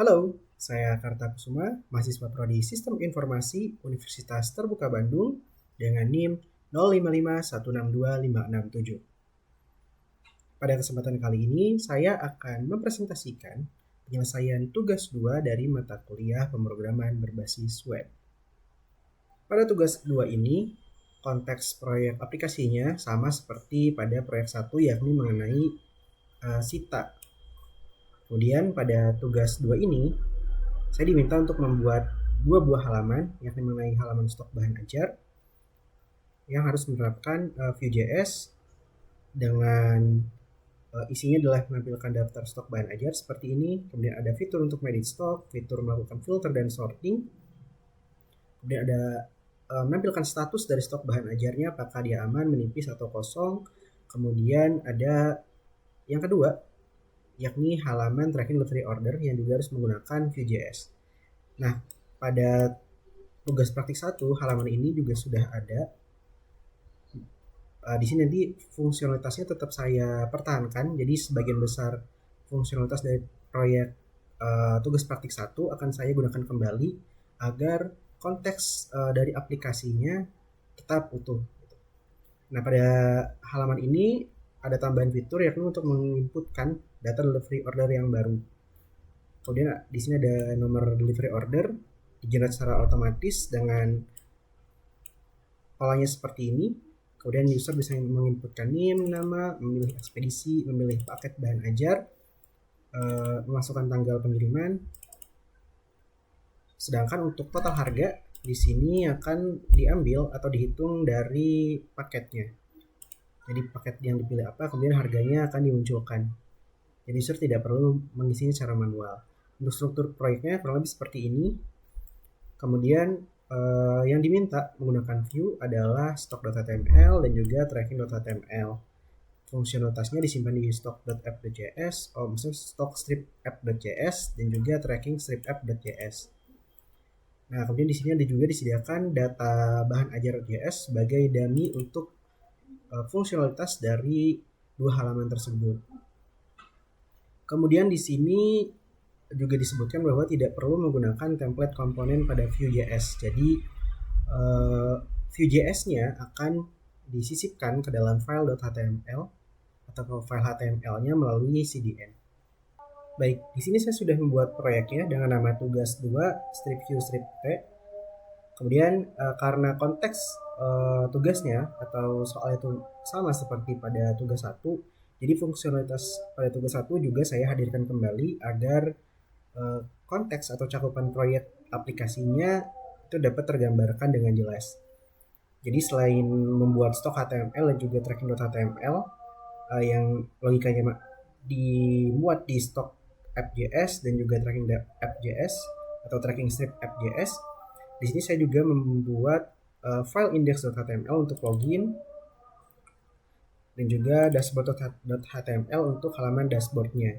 Halo, saya Karta Kusuma, mahasiswa Prodi Sistem Informasi Universitas Terbuka Bandung dengan NIM 0551625667. Pada kesempatan kali ini, saya akan mempresentasikan penyelesaian tugas 2 dari mata kuliah pemrograman berbasis web. Pada tugas 2 ini, konteks proyek aplikasinya sama seperti pada proyek 1 yakni mengenai Sita. Kemudian pada tugas 2 ini, saya diminta untuk membuat dua buah halaman, yakni mengenai halaman stok bahan ajar yang harus menerapkan Vue.js dengan isinya adalah menampilkan daftar stok bahan ajar seperti ini. Kemudian ada fitur untuk manage stok, fitur melakukan filter dan sorting. Kemudian ada menampilkan status dari stok bahan ajarnya, apakah dia aman, menipis atau kosong. Kemudian ada yang kedua, yakni halaman tracking delivery order yang juga harus menggunakan Vue.js. Nah, pada tugas praktik 1 halaman ini juga sudah ada. Di sini nanti fungsionalitasnya tetap saya pertahankan. Jadi sebagian besar fungsionalitas dari proyek tugas praktik 1 akan saya gunakan kembali agar konteks dari aplikasinya tetap utuh. Nah, pada halaman ini ada tambahan fitur yakni untuk menginputkan data delivery order yang baru. Kemudian di sini ada nomor delivery order di-generate secara otomatis dengan polanya seperti ini. Kemudian user bisa menginputkan NIM, nama, memilih ekspedisi, memilih paket bahan ajar, memasukkan tanggal pengiriman. Sedangkan untuk total harga di sini akan diambil atau dihitung dari paketnya. Jadi paket yang dipilih apa, kemudian harganya akan dimunculkan. Jadi user tidak perlu mengisinya secara manual. Untuk struktur proyeknya kurang lebih seperti ini. Kemudian yang diminta menggunakan Vue adalah stock.html dan juga tracking.html. Fungsionalitasnya disimpan di stock.app.js, maksudnya stock-strip-app.js dan juga tracking-strip-app.js. Nah, kemudian di sini ada juga disediakan data bahan ajar.js sebagai dummy untuk fungsionalitas dari dua halaman tersebut. Kemudian di sini juga disebutkan bahwa tidak perlu menggunakan template komponen pada Vue.js. Jadi Vue.js-nya akan disisipkan ke dalam file.html atau file HTML-nya melalui CDN. Baik, di sini saya sudah membuat proyeknya dengan nama tugas 2 strip Vue strip T. Kemudian karena konteks tugasnya atau soal itu sama seperti pada tugas 1, jadi fungsionalitas pada tugas 1 juga saya hadirkan kembali agar konteks atau cakupan proyek aplikasinya itu dapat tergambarkan dengan jelas. Jadi selain membuat stok HTML dan juga tracking.html yang logikanya dimuat di stok app.js dan juga tracking app.js atau tracking strip app.js, di sini saya juga membuat file index.html untuk login dan juga dashboard.html untuk halaman dashboardnya.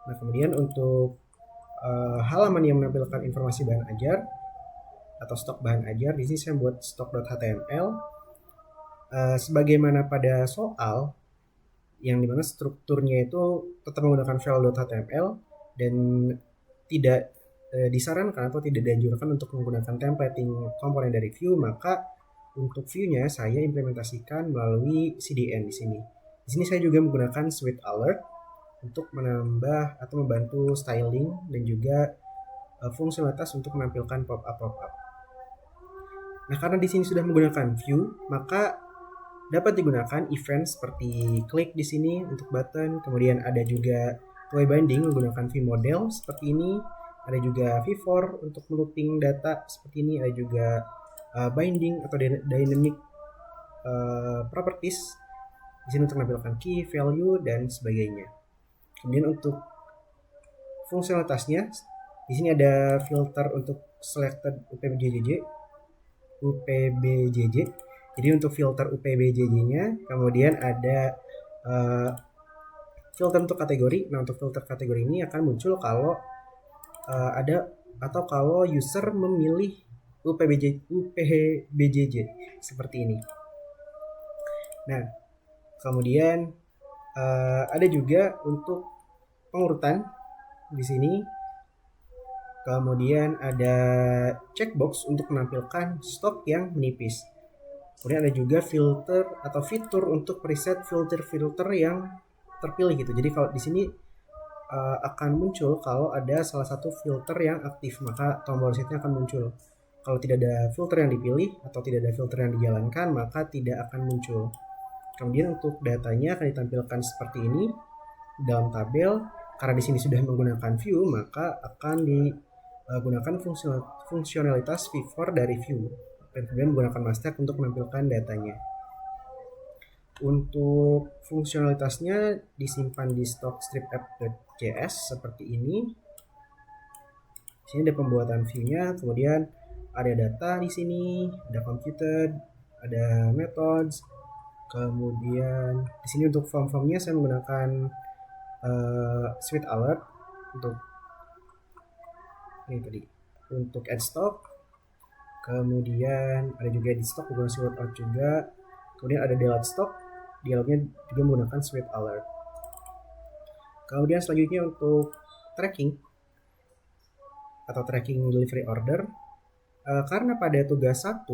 Nah, kemudian untuk halaman yang menampilkan informasi bahan ajar atau stok bahan ajar, di sini saya buat stok.html sebagaimana pada soal yang dimana strukturnya itu tetap menggunakan file.html dan tidak disarankan atau tidak dianjurkan untuk menggunakan templating komponen dari Vue, maka untuk Vue-nya saya implementasikan melalui CDN di sini. Di sini saya juga menggunakan Sweet Alert untuk menambah atau membantu styling dan juga fungsionalitas untuk menampilkan pop-up. Nah, karena di sini sudah menggunakan Vue, maka dapat digunakan event seperti klik di sini untuk button, kemudian ada juga way binding menggunakan vModel seperti ini, ada juga v-for untuk looping data seperti ini, ada juga binding atau dynamic properties di sini untuk menampilkan key, value dan sebagainya. Kemudian untuk fungsionalitasnya di sini ada filter untuk selected UPBJJ. Jadi untuk filter UPBJJ-nya, kemudian ada filter untuk kategori. Nah, untuk filter kategori ini akan muncul kalau ada atau kalau user memilih UPBJJ seperti ini. Nah, kemudian ada juga untuk pengurutan di sini. Kemudian ada checkbox untuk menampilkan stok yang menipis. Kemudian ada juga filter atau fitur untuk preset filter-filter yang terpilih gitu. Jadi kalau di sini akan muncul kalau ada salah satu filter yang aktif, maka tombol resetnya akan muncul. Kalau tidak ada filter yang dipilih atau tidak ada filter yang dijalankan, maka tidak akan muncul. Kemudian untuk datanya akan ditampilkan seperti ini dalam tabel. Karena di sini sudah menggunakan view, maka akan digunakan fungsionalitas V4 dari view dan kemudian menggunakan Mastek untuk menampilkan datanya. Untuk fungsionalitasnya disimpan di stock strip app.js seperti ini. Di sini ada pembuatan view-nya, kemudian ada data di sini, ada computed, ada methods, kemudian di sini untuk form-formnya saya menggunakan Sweet Alert untuk ini tadi untuk add stock, kemudian ada juga edit stock menggunakan Sweet Alert juga, kemudian ada delete stock, dialognya juga menggunakan Sweet Alert. Kemudian selanjutnya untuk tracking atau tracking delivery order, karena pada tugas 1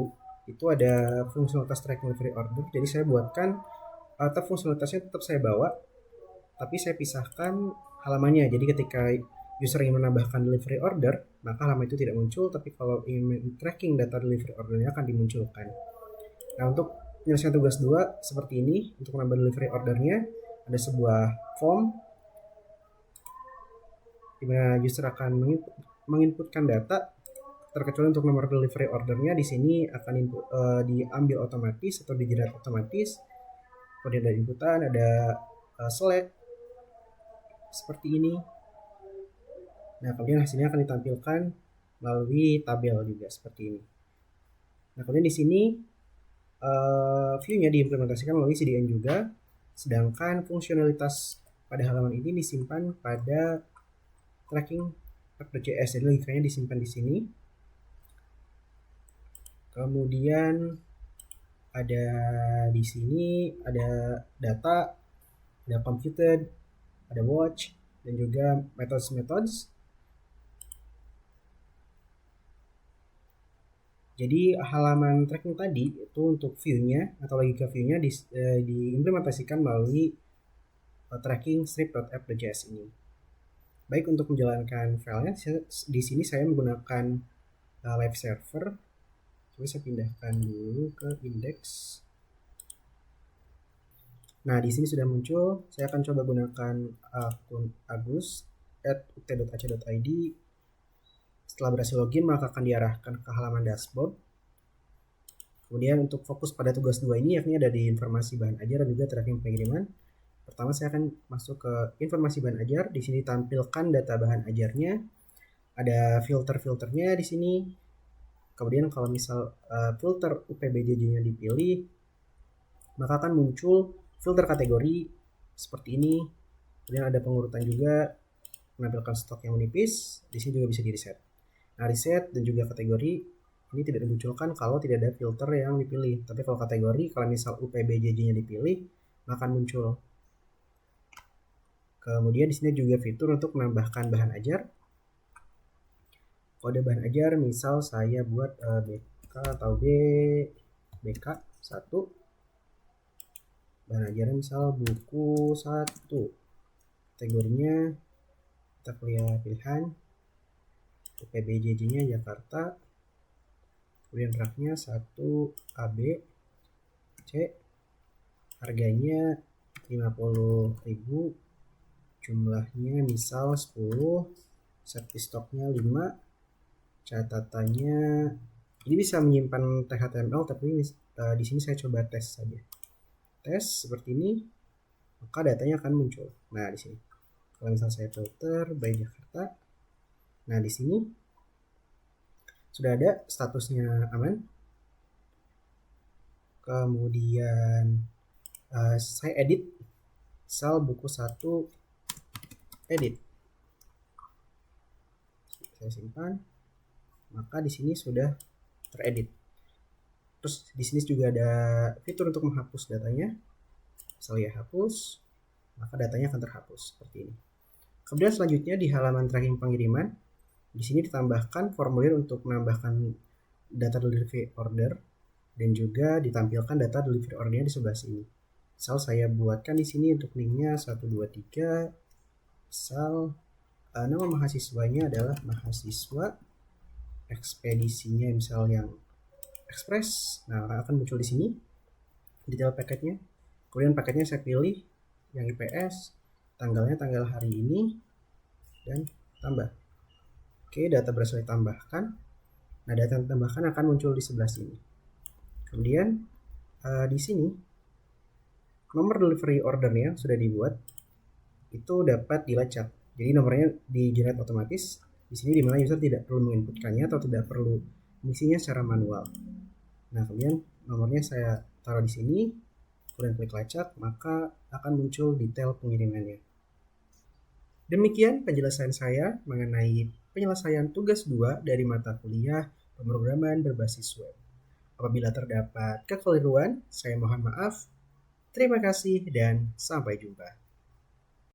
itu ada fungsionalitas tracking delivery order, jadi saya buatkan atau fungsionalitasnya tetap saya bawa, tapi saya pisahkan halamannya. Jadi ketika user ingin menambahkan delivery order, maka halaman itu tidak muncul, tapi kalau ingin tracking data delivery ordernya akan dimunculkan. Nah, untuk penyelesaian tugas 2 seperti ini, untuk menambah delivery ordernya ada sebuah form di mana user akan menginputkan data, terkecuali untuk nomor delivery ordernya di sini akan diambil otomatis atau dijerat otomatis. Kemudian ada inputan, ada select seperti ini. Nah, kemudian hasilnya akan ditampilkan melalui tabel juga seperti ini. Nah, kemudian di sini view-nya diimplementasikan melalui CDN juga, sedangkan fungsionalitas pada halaman ini disimpan pada tracking app.js, jadi logikanya disimpan di sini. Kemudian ada di sini ada data, ada computed, ada watch, dan juga methods. Jadi halaman tracking tadi itu untuk view-nya atau logika view-nya diimplementasikan melalui tracking strip.app.js ini. Baik, untuk menjalankan filenya di sini saya menggunakan live server. Coba saya pindahkan dulu ke index. Nah, di sini sudah muncul. Saya akan coba gunakan akun agus@ut.ac.id. Setelah berhasil login, maka akan diarahkan ke halaman dashboard. Kemudian untuk fokus pada tugas 2 ini, yakni ada di informasi bahan ajar dan juga tracking pengiriman. Pertama saya akan masuk ke informasi bahan ajar. Di sini tampilkan data bahan ajarnya. Ada filter-filternya di sini. Kemudian kalau misal filter UPBJJ-nya dipilih, maka akan muncul filter kategori seperti ini. Kemudian ada pengurutan juga, menampilkan stok yang menipis. Di sini juga bisa di reset. Nah, reset dan juga kategori ini tidak dimunculkan kalau tidak ada filter yang dipilih. Tapi kalau kategori, kalau misal UPBJJ-nya dipilih, maka akan muncul. Kemudian di sini juga fitur untuk menambahkan bahan ajar. Kode bahan ajar, misal saya buat BK atau BK1. Bahan ajarnya misal buku 1. Kategorinya kita pilih pilihan. UPBJJ-nya Jakarta. Kemudian raknya 1 AB C. Harganya 50.000. Jumlahnya misal 10, safety stoknya 5, catatannya ini bisa menyimpan HTML, tapi di sini saya coba tes saja. Tes seperti ini, maka datanya akan muncul. Nah, di sini kalau misal saya filter by Jakarta, nah di sini sudah ada statusnya aman. Kemudian saya edit misal buku 1 edit, saya simpan, maka di sini sudah teredit. Terus di sini juga ada fitur untuk menghapus datanya. Misalnya hapus, maka datanya akan terhapus seperti ini. Kemudian selanjutnya di halaman tracking pengiriman, di sini ditambahkan formulir untuk menambahkan data delivery order dan juga ditampilkan data delivery ordernya di sebelah sini. Misal saya buatkan di sini untuk linknya 123, misal nama mahasiswanya adalah mahasiswa, ekspedisinya misal yang express. Nah, akan muncul di sini detail paketnya. Kemudian paketnya saya pilih yang IPS, tanggalnya tanggal hari ini, dan tambah. Oke, data berhasil ditambahkan. Nah, data yang ditambahkan akan muncul di sebelah sini. Kemudian di sini nomor delivery ordernya sudah dibuat, itu dapat dilacak. Jadi nomornya di-generate otomatis. Di sini dimana user tidak perlu menginputkannya atau tidak perlu mengisinya secara manual. Nah, kemudian nomornya saya taruh di sini, kemudian klik lacak, maka akan muncul detail pengirimannya. Demikian penjelasan saya mengenai penyelesaian tugas 2 dari mata kuliah pemrograman berbasis web. Apabila terdapat kekeliruan, saya mohon maaf. Terima kasih dan sampai jumpa.